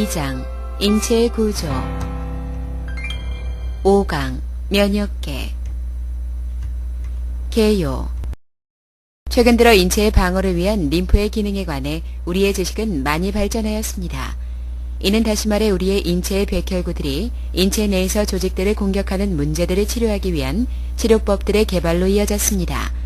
2장 인체의 구조 5강 면역계 개요. 최근 들어 인체의 방어를 위한 림프의 기능에 관해 우리의 지식은 많이 발전하였습니다. 이는 다시 말해 우리의 인체의 백혈구들이 인체 내에서 조직들을 공격하는 문제들을 치료하기 위한 치료법들의 개발로 이어졌습니다.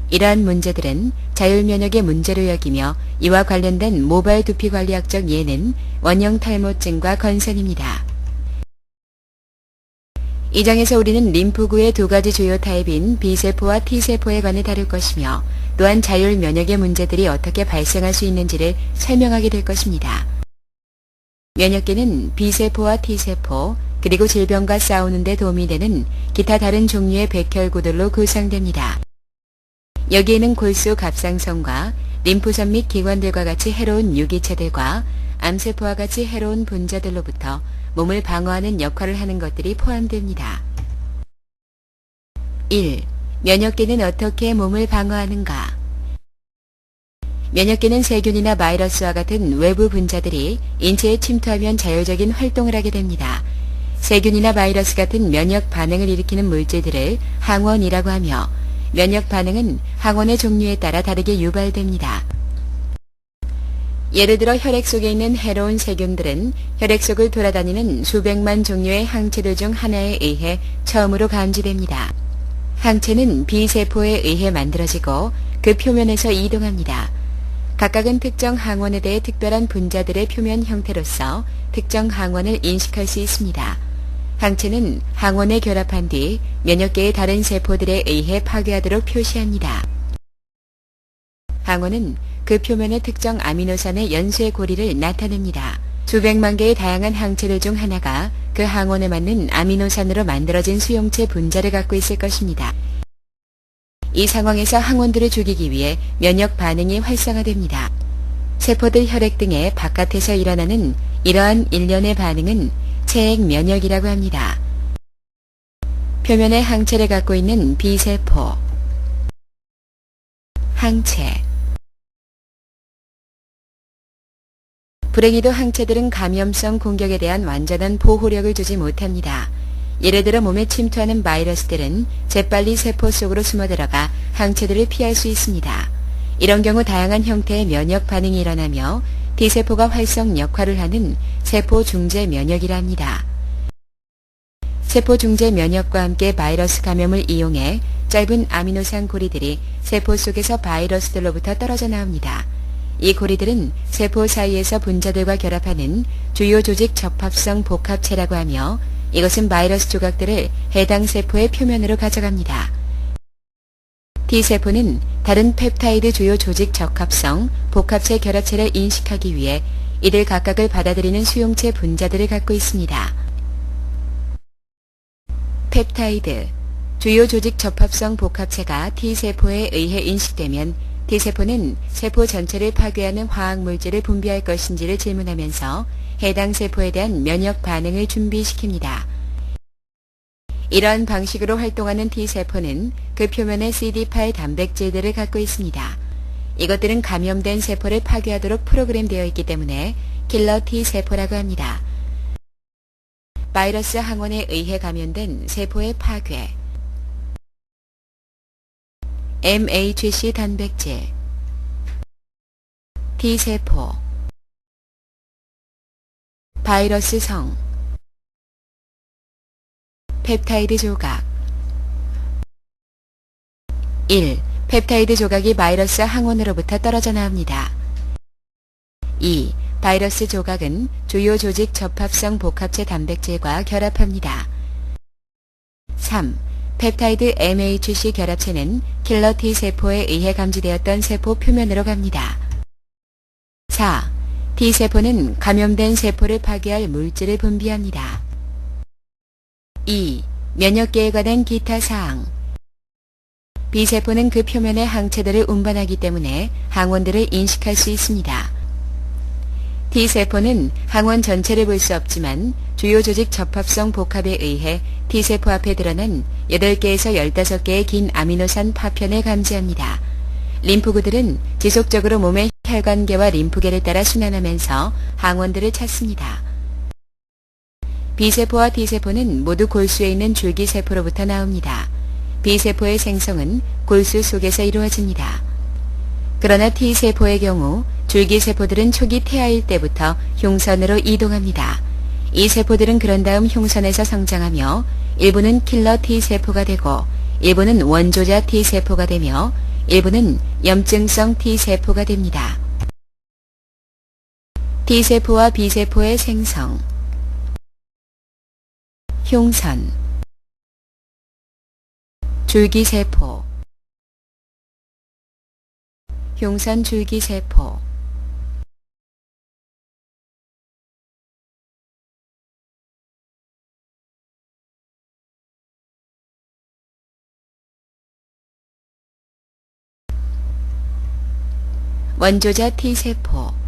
이러한 문제들은 자율면역의 문제로 여기며 이와 관련된 모발 두피 관리학적 예는 원형 탈모증과 건선입니다. 이 장에서 우리는 림프구의 두 가지 주요 타입인 B세포와 T세포에 관해 다룰 것이며 또한 자율면역의 문제들이 어떻게 발생할 수 있는지를 설명하게 될 것입니다. 면역계는 B세포와 T세포 그리고 질병과 싸우는 데 도움이 되는 기타 다른 종류의 백혈구들로 구성됩니다. 여기에는 골수 갑상선과 림프선 및 기관들과 같이 해로운 유기체들과 암세포와 같이 해로운 분자들로부터 몸을 방어하는 역할을 하는 것들이 포함됩니다. 1. 면역계는 어떻게 몸을 방어하는가? 면역계는 세균이나 바이러스와 같은 외부 분자들이 인체에 침투하면 자율적인 활동을 하게 됩니다. 세균이나 바이러스 같은 면역 반응을 일으키는 물질들을 항원이라고 하며 면역 반응은 항원의 종류에 따라 다르게 유발됩니다. 예를 들어 혈액 속에 있는 해로운 세균들은 혈액 속을 돌아다니는 수백만 종류의 항체들 중 하나에 의해 처음으로 감지됩니다. 항체는 B세포에 의해 만들어지고 그 표면에서 이동합니다. 각각은 특정 항원에 대해 특별한 분자들의 표면 형태로서 특정 항원을 인식할 수 있습니다. 항체는 항원에 결합한 뒤 면역계의 다른 세포들에 의해 파괴하도록 표시합니다. 항원은 그 표면의 특정 아미노산의 연쇄 고리를 나타냅니다. 수백만 개의 다양한 항체들 중 하나가 그 항원에 맞는 아미노산으로 만들어진 수용체 분자를 갖고 있을 것입니다. 이 상황에서 항원들을 죽이기 위해 면역 반응이 활성화됩니다. 세포들 혈액 등의 바깥에서 일어나는 이러한 일련의 반응은 체액 면역이라고 합니다. 표면에 항체를 갖고 있는 B세포 항체 불행히도 항체들은 감염성 공격에 대한 완전한 보호력을 주지 못합니다. 예를 들어 몸에 침투하는 바이러스들은 재빨리 세포 속으로 숨어들어가 항체들을 피할 수 있습니다. 이런 경우 다양한 형태의 면역 반응이 일어나며 T세포가 활성 역할을 하는 세포 중재 면역이라 합니다. 세포 중재 면역과 함께 바이러스 감염을 이용해 짧은 아미노산 고리들이 세포 속에서 바이러스들로부터 떨어져 나옵니다. 이 고리들은 세포 사이에서 분자들과 결합하는 주요 조직 접합성 복합체라고 하며 이것은 바이러스 조각들을 해당 세포의 표면으로 가져갑니다. T세포는 다른 펩타이드 주요 조직 적합성 복합체 결합체를 인식하기 위해 이들 각각을 받아들이는 수용체 분자들을 갖고 있습니다. 펩타이드 주요 조직 접합성 복합체가 T세포에 의해 인식되면 T세포는 세포 전체를 파괴하는 화학물질을 분비할 것인지를 질문하면서 해당 세포에 대한 면역 반응을 준비시킵니다. 이러한 방식으로 활동하는 T세포는 그 표면에 CD8 단백질들을 갖고 있습니다. 이것들은 감염된 세포를 파괴하도록 프로그램되어 있기 때문에 킬러 T세포라고 합니다. 바이러스 항원에 의해 감염된 세포의 파괴 MHC 단백질 T세포 바이러스성 펩타이드 조각 1. 펩타이드 조각이 바이러스 항원으로부터 떨어져 나옵니다. 2. 바이러스 조각은 주요 조직 접합성 복합체 단백질과 결합합니다. 3. 펩타이드 MHC 결합체는 킬러 T세포에 의해 감지되었던 세포 표면으로 갑니다. 4. T세포는 감염된 세포를 파괴할 물질을 분비합니다. 2. 면역계에 관한 기타 사항 B세포는 그 표면의 항체들을 운반하기 때문에 항원들을 인식할 수 있습니다. T세포는 항원 전체를 볼 수 없지만 주요 조직 접합성 복합에 의해 T세포 앞에 드러난 8개에서 15개의 긴 아미노산 파편을 감지합니다. 림프구들은 지속적으로 몸의 혈관계와 림프계를 따라 순환하면서 항원들을 찾습니다. B세포와 T세포는 모두 골수에 있는 줄기세포로부터 나옵니다. B세포의 생성은 골수 속에서 이루어집니다. 그러나 T세포의 경우 줄기세포들은 초기 태아일 때부터 흉선으로 이동합니다. 이 세포들은 그런 다음 흉선에서 성장하며 일부는 킬러 T세포가 되고 일부는 원조자 T세포가 되며 일부는 염증성 T세포가 됩니다. T세포와 B세포의 생성. 흉선, 줄기세포, 흉선 줄기세포, 원조자 T세포,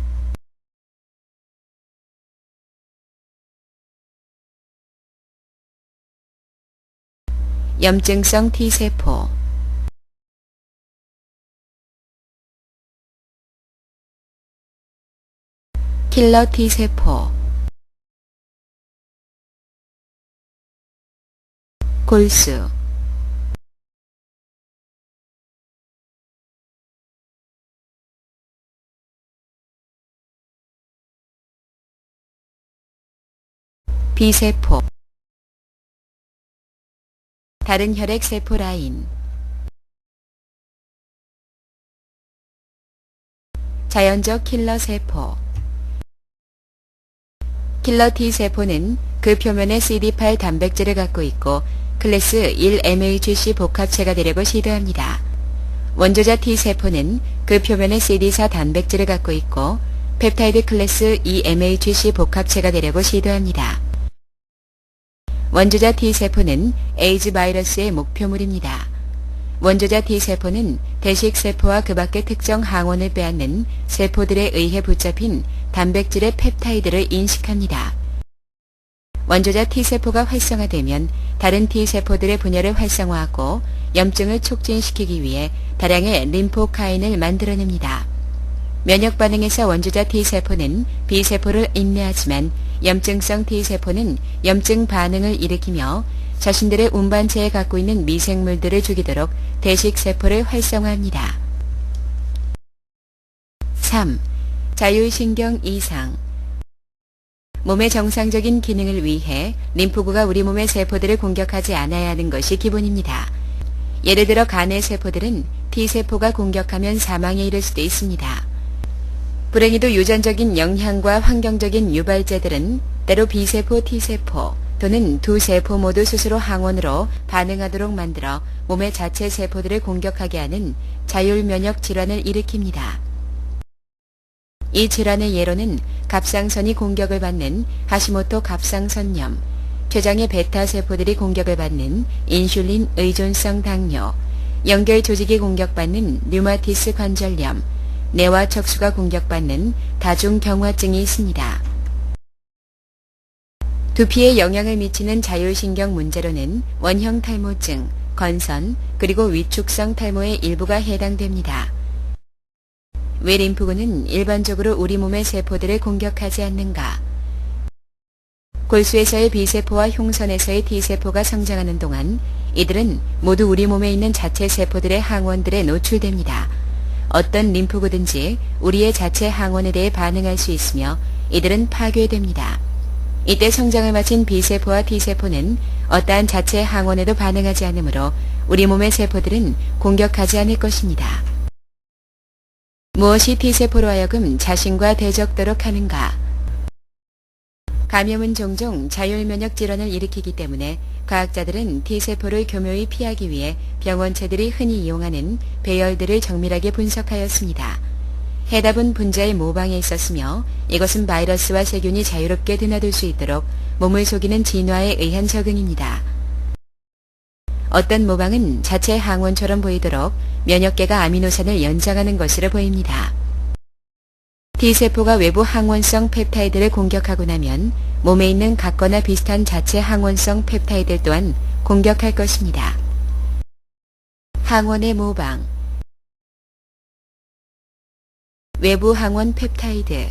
염증성 T세포, 킬러 T세포, 골수, B세포, 다른 혈액세포 라인, 자연적 킬러 세포. 킬러 T세포는 그 표면에 CD8 단백질을 갖고 있고 클래스 1MHC 복합체가 되려고 시도합니다. 원조자 T세포는 그 표면에 CD4 단백질을 갖고 있고 펩타이드 클래스 2MHC 복합체가 되려고 시도합니다. 원조자 T세포는 에이즈 바이러스의 목표물입니다. 원조자 T세포는 대식세포와 그 밖의 특정 항원을 빼앗는 세포들에 의해 붙잡힌 단백질의 펩타이드를 인식합니다. 원조자 T세포가 활성화되면 다른 T세포들의 분열을 활성화하고 염증을 촉진시키기 위해 다량의 림포카인을 만들어냅니다. 면역 반응에서 원조자 T세포는 B세포를 인내하지만 염증성 T세포는 염증 반응을 일으키며 자신들의 운반체에 갖고 있는 미생물들을 죽이도록 대식세포를 활성화합니다. 3. 자율신경 이상. 몸의 정상적인 기능을 위해 림프구가 우리 몸의 세포들을 공격하지 않아야 하는 것이 기본입니다. 예를 들어 간의 세포들은 T세포가 공격하면 사망에 이를 수도 있습니다. 불행히도 유전적인 영향과 환경적인 유발제들은 때로 B세포, T세포 또는 두 세포 모두 스스로 항원으로 반응하도록 만들어 몸의 자체 세포들을 공격하게 하는 자율면역 질환을 일으킵니다. 이 질환의 예로는 갑상선이 공격을 받는 하시모토 갑상선염, 췌장의 베타 세포들이 공격을 받는 인슐린 의존성 당뇨, 연결 조직이 공격받는 류마티스 관절염, 뇌와 척수가 공격받는 다중경화증이 있습니다. 두피에 영향을 미치는 자율신경 문제로는 원형 탈모증, 건선, 그리고 위축성 탈모의 일부가 해당됩니다. 왜 림프구는 일반적으로 우리 몸의 세포들을 공격하지 않는가? 골수에서의 B세포와 흉선에서의 T세포가 성장하는 동안 이들은 모두 우리 몸에 있는 자체 세포들의 항원들에 노출됩니다. 어떤 림프구든지 우리의 자체 항원에 대해 반응할 수 있으며 이들은 파괴됩니다. 이때 성장을 마친 B세포와 T세포는 어떠한 자체 항원에도 반응하지 않으므로 우리 몸의 세포들은 공격하지 않을 것입니다. 무엇이 T세포로 하여금 자신과 대적도록 하는가? 감염은 종종 자율면역 질환을 일으키기 때문에 과학자들은 T세포를 교묘히 피하기 위해 병원체들이 흔히 이용하는 배열들을 정밀하게 분석하였습니다. 해답은 분자의 모방에 있었으며 이것은 바이러스와 세균이 자유롭게 드나들 수 있도록 몸을 속이는 진화에 의한 적응입니다. 어떤 모방은 자체 항원처럼 보이도록 면역계가 아미노산을 연장하는 것으로 보입니다. T세포가 외부 항원성 펩타이드를 공격하고 나면 몸에 있는 같거나 비슷한 자체 항원성 펩타이드 또한 공격할 것입니다. 항원의 모방. 외부 항원 펩타이드.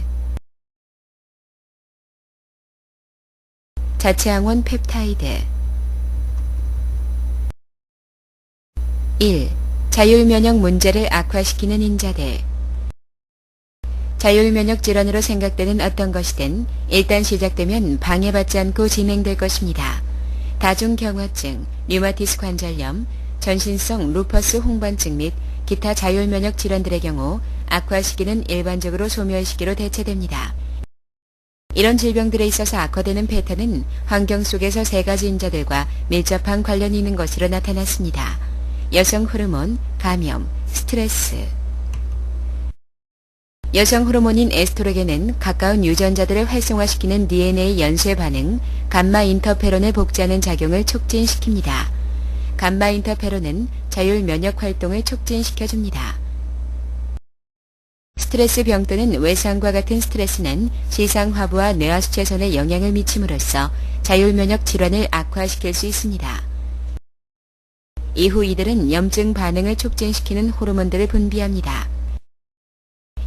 자체항원 펩타이드. 1. 자율면역 문제를 악화시키는 인자들. 자율면역 질환으로 생각되는 어떤 것이든 일단 시작되면 방해받지 않고 진행될 것입니다. 다중경화증, 류마티스 관절염, 전신성 루퍼스 홍반증 및 기타 자율면역 질환들의 경우 악화 시기는 일반적으로 소멸 시기로 대체됩니다. 이런 질병들에 있어서 악화되는 패턴은 환경 속에서 세 가지 인자들과 밀접한 관련이 있는 것으로 나타났습니다. 여성 호르몬, 감염, 스트레스. 여성 호르몬인 에스트로겐은 가까운 유전자들을 활성화시키는 DNA 연쇄 반응, 감마 인터페론을 복제하는 작용을 촉진시킵니다. 감마 인터페론은 자율 면역 활동을 촉진시켜줍니다. 스트레스 병 또는 외상과 같은 스트레스는 시상화부와 뇌하수체선에 영향을 미침으로써 자율 면역 질환을 악화시킬 수 있습니다. 이후 이들은 염증 반응을 촉진시키는 호르몬들을 분비합니다.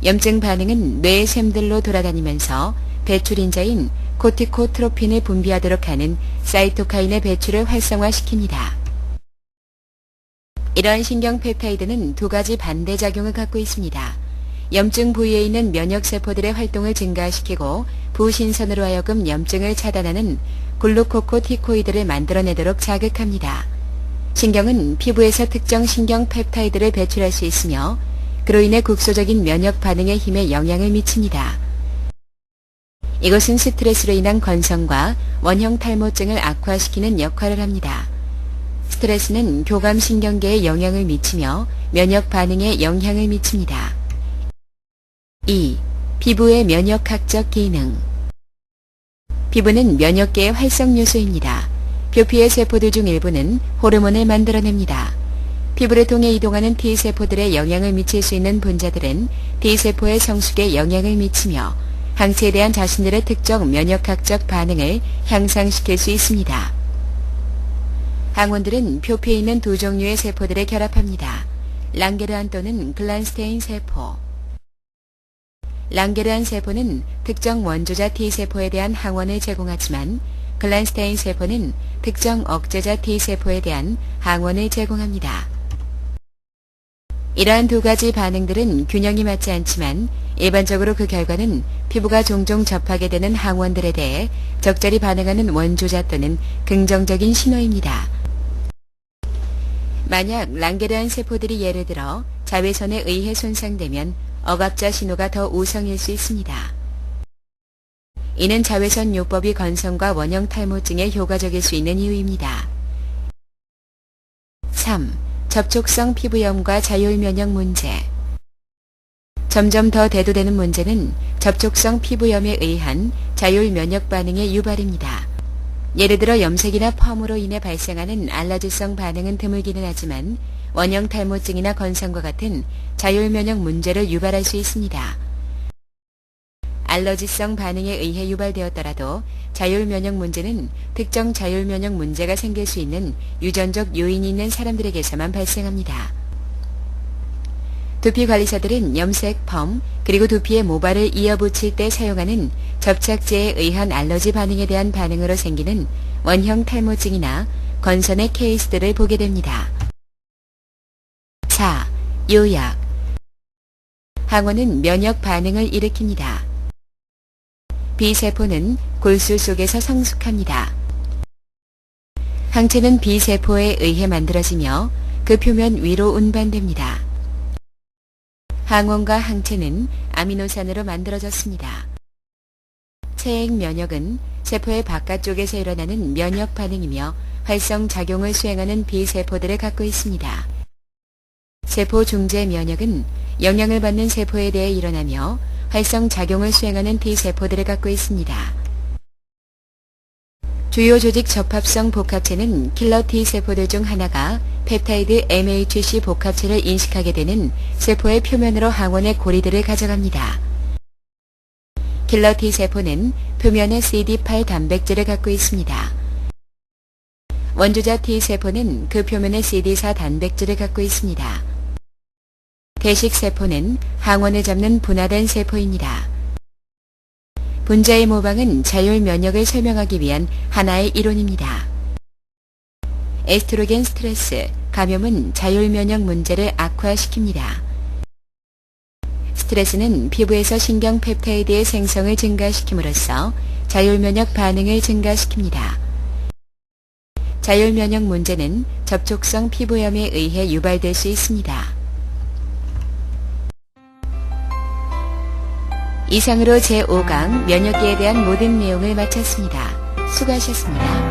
염증 반응은 뇌의 샘들로 돌아다니면서 배출인자인 코티코트로핀을 분비하도록 하는 사이토카인의 배출을 활성화시킵니다. 이러한 신경 펩타이드는 두 가지 반대작용을 갖고 있습니다. 염증 부위에 있는 면역세포들의 활동을 증가시키고 부신선으로 하여금 염증을 차단하는 글루코코티코이드를 만들어내도록 자극합니다. 신경은 피부에서 특정 신경 펩타이드를 배출할 수 있으며 그로 인해 국소적인 면역 반응의 힘에 영향을 미칩니다. 이것은 스트레스로 인한 건성과 원형 탈모증을 악화시키는 역할을 합니다. 스트레스는 교감신경계에 영향을 미치며 면역 반응에 영향을 미칩니다. 2. 피부의 면역학적 기능. 피부는 면역계의 활성 요소입니다. 표피의 세포들 중 일부는 호르몬을 만들어냅니다. 피부를 통해 이동하는 T세포들에 영향을 미칠 수 있는 분자들은 T세포의 성숙에 영향을 미치며 항체에 대한 자신들의 특정 면역학적 반응을 향상시킬 수 있습니다. 항원들은 표피에 있는 두 종류의 세포들에 결합합니다. 랑게르한 또는 글란스테인 세포. 랑게르한 세포는 특정 원조자 T세포에 대한 항원을 제공하지만 글란스테인 세포는 특정 억제자 T세포에 대한 항원을 제공합니다. 이러한 두 가지 반응들은 균형이 맞지 않지만 일반적으로 그 결과는 피부가 종종 접하게 되는 항원들에 대해 적절히 반응하는 원조자 또는 긍정적인 신호입니다. 만약 랑게르한 세포들이 예를 들어 자외선에 의해 손상되면 억압자 신호가 더 우성일 수 있습니다. 이는 자외선 요법이 건성과 원형 탈모증에 효과적일 수 있는 이유입니다. 3. 접촉성 피부염과 자율면역 문제. 점점 더 대두되는 문제는 접촉성 피부염에 의한 자율면역 반응의 유발입니다. 예를 들어 염색이나 펌으로 인해 발생하는 알러지성 반응은 드물기는 하지만 원형 탈모증이나 건성과 같은 자율면역 문제를 유발할 수 있습니다. 알러지성 반응에 의해 유발되었더라도 자율면역 문제는 특정 자율면역 문제가 생길 수 있는 유전적 요인이 있는 사람들에게서만 발생합니다. 두피관리사들은 염색, 펌, 그리고 두피에 모발을 이어붙일 때 사용하는 접착제에 의한 알러지 반응에 대한 반응으로 생기는 원형 탈모증이나 건선의 케이스들을 보게 됩니다. 4. 요약. 항원은 면역 반응을 일으킵니다. B세포는 골수 속에서 성숙합니다. 항체는 B세포에 의해 만들어지며 그 표면 위로 운반됩니다. 항원과 항체는 아미노산으로 만들어졌습니다. 체액 면역은 세포의 바깥쪽에서 일어나는 면역 반응이며 활성작용을 수행하는 B세포들을 갖고 있습니다. 세포 중재 면역은 영향을 받는 세포에 대해 일어나며 활성작용을 수행하는 T세포들을 갖고 있습니다. 주요 조직 접합성 복합체는 킬러 T세포들 중 하나가 펩타이드 MHC 복합체를 인식하게 되는 세포의 표면으로 항원의 고리들을 가져갑니다. 킬러 T세포는 표면에 CD8 단백질을 갖고 있습니다. 원조자 T세포는 그 표면에 CD4 단백질을 갖고 있습니다. 대식세포는 항원을 잡는 분화된 세포입니다. 분자의 모방은 자율 면역을 설명하기 위한 하나의 이론입니다. 에스트로겐 스트레스, 감염은 자율 면역 문제를 악화시킵니다. 스트레스는 피부에서 신경 펩타이드의 생성을 증가시킴으로써 자율 면역 반응을 증가시킵니다. 자율 면역 문제는 접촉성 피부염에 의해 유발될 수 있습니다. 이상으로 제5강 면역계에 대한 모든 내용을 마쳤습니다. 수고하셨습니다.